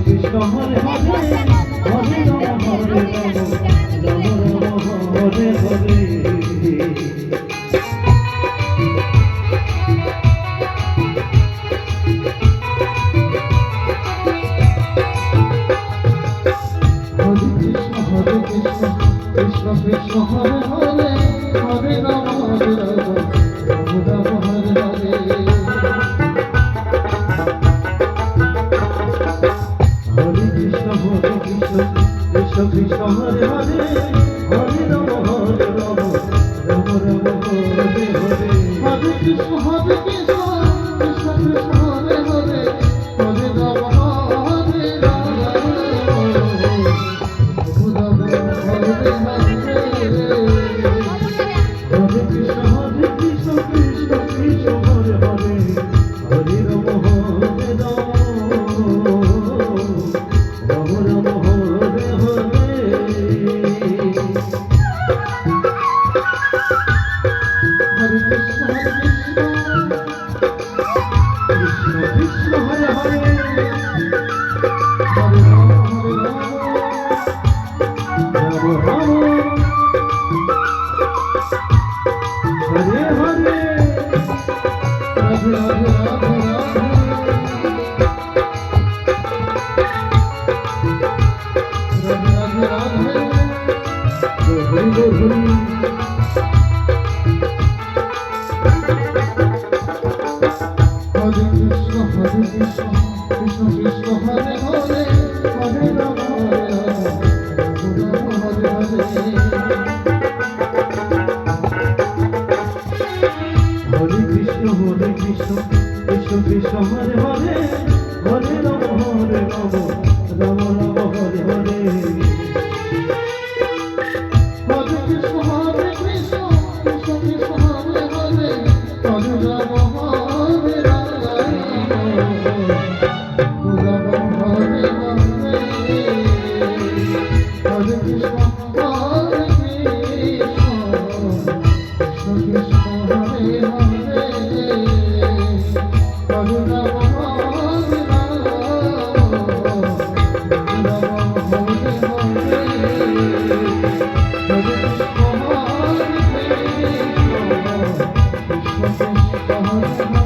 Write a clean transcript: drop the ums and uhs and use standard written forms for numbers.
Krishna Hare Hare Hare Ram Hare Ram Ram Ram Hare Hare Krishna Krishna Hare Hare Hare Ram Hare Ram Ram Ram Hare Hare Hare Krishna Krishna Krishna Hare Hare Hare Ram Hare Ram Ram Ram Hare Hare Hare Krishna Krishna Krishna Hare Hare Hare Ram Hare Ram Krishna Hare Hare Hare Ram Hare Ram Ram Ram Hare Hare Hare Krishna Krishna Krishna Hare Hare Hare Ram Hare Ram Ram Hare Hare Hare Krishna Krishna Hare Hare Hare